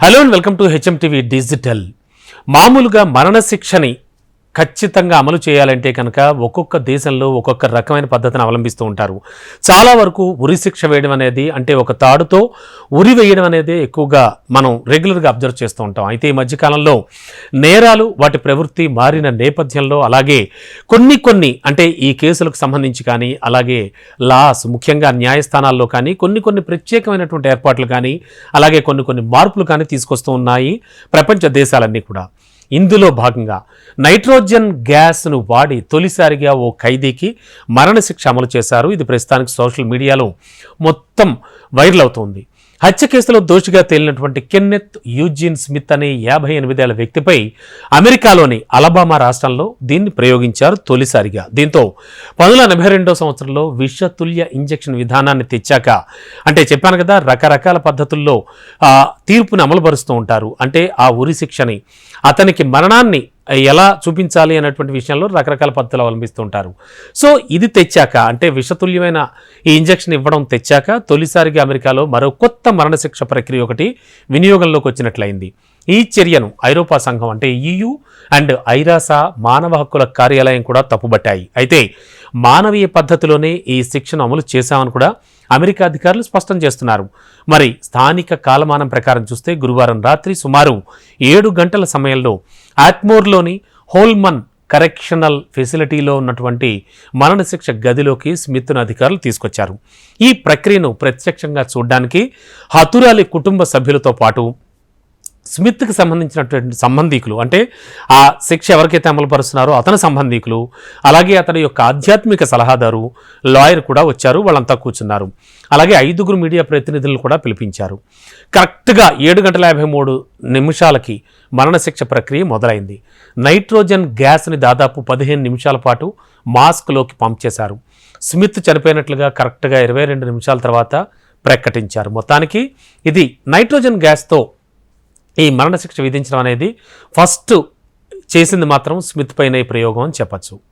Hello and welcome to HMTV digital. మామూలుగా మరణశిక్షని ఖచ్చితంగా అమలు చేయాలంటే కనుక ఒక్కొక్క దేశంలో ఒక్కొక్క రకమైన పద్ధతిని అవలంబిస్తూ ఉంటారు. చాలా వరకు ఉరి శిక్ష వేయడం అనేది, అంటే ఒక తాడుతో ఉరి వేయడం అనేది ఎక్కువగా మనం రెగ్యులర్గా అబ్జర్వ్ చేస్తూ ఉంటాం. అయితే ఈ మధ్యకాలంలో నేరాలు వాటి ప్రవృత్తి మారిన నేపథ్యంలో, అలాగే కొన్ని అంటే ఈ కేసులకు సంబంధించి కానీ, అలాగే లాస్ ముఖ్యంగా న్యాయస్థానాల్లో కానీ కొన్ని ప్రత్యేకమైనటువంటి ఏర్పాట్లు కానీ, అలాగే కొన్ని మార్పులు కానీ తీసుకొస్తూ ఉన్నాయి ప్రపంచ దేశాలన్నీ కూడా. ఇందులో భాగంగా నైట్రోజన్ గ్యాస్ను వాడి తొలిసారిగా ఓ ఖైదీకి మరణశిక్ష అమలు చేశారు. ఇది ప్రస్తుతానికి సోషల్ మీడియాలో మొత్తం వైరల్ అవుతోంది. హత్య కేసులో దోషిగా తేలినటువంటి కెన్నెత్ యూజిన్ స్మిత్ అనే 58 ఏళ్ల వ్యక్తిపై అమెరికాలోని అలబామా రాష్ట్రంలో దీన్ని ప్రయోగించారు తొలిసారిగా. దీంతో 1982 సంవత్సరంలో విషతుల్య ఇంజెక్షన్ విధానాన్ని తెచ్చాక, అంటే చెప్పాను కదా, రకరకాల పద్ధతుల్లో తీర్పుని అమలుపరుస్తూ ఉంటారు. అంటే ఆ ఉరి శిక్షని, అతనికి మరణాన్ని ఎలా చూపించాలి అనేటువంటి విషయంలో రకరకాల పద్ధతులు అవలంబిస్తూ ఉంటారు. సో ఇది తెచ్చాక, అంటే విషతుల్యమైన ఈ ఇంజెక్షన్ ఇవ్వడం తెచ్చాక తొలిసారిగా అమెరికాలో మరో కొత్త మరణశిక్ష ప్రక్రియ ఒకటి వినియోగంలోకి వచ్చినట్లయింది. ఈ చర్యను ఐరోపా సంఘం, అంటే EU అండ్ ఐరాసా మానవ హక్కుల కార్యాలయం కూడా తప్పుబట్టాయి. అయితే మానవీయ పద్ధతిలోనే ఈ శిక్షను అమలు చేశామని కూడా అమెరికా అధికారులు స్పష్టం చేస్తున్నారు. మరి స్థానిక కాలమానం ప్రకారం చూస్తే గురువారం రాత్రి సుమారు 7 గంటల సమయంలో ఆట్మోర్లోని హోల్మన్ కరెక్షనల్ ఫెసిలిటీలో ఉన్నటువంటి మరణశిక్ష గదిలోకి స్మిత్ను అధికారులు తీసుకొచ్చారు. ఈ ప్రక్రియను ప్రత్యక్షంగా చూడడానికి హతురాలి కుటుంబ సభ్యులతో పాటు స్మిత్కి సంబంధించినటువంటి సంబంధీకులు, అంటే ఆ శిక్ష ఎవరికైతే అమలుపరుస్తున్నారో అతని సంబంధీకులు, అలాగే అతని యొక్క ఆధ్యాత్మిక సలహాదారు, లాయర్ కూడా వచ్చారు. వాళ్ళంతా కూర్చున్నారు. అలాగే 5 మీడియా ప్రతినిధులను కూడా పిలిపించారు. కరెక్ట్గా 7:53 మరణశిక్ష ప్రక్రియ మొదలైంది. నైట్రోజన్ గ్యాస్ని దాదాపు 15 నిమిషాల పాటు మాస్క్లోకి పంప్ చేశారు. స్మిత్ చనిపోయినట్లుగా కరెక్ట్గా 22 నిమిషాల తర్వాత ప్రకటించారు. మొత్తానికి ఇది నైట్రోజన్ గ్యాస్తో ఈ మరణశిక్ష విధించడం అనేది ఫస్ట్ చేసింది మాత్రం స్మిత్ పైన ప్రయోగం అని చెప్పచ్చు.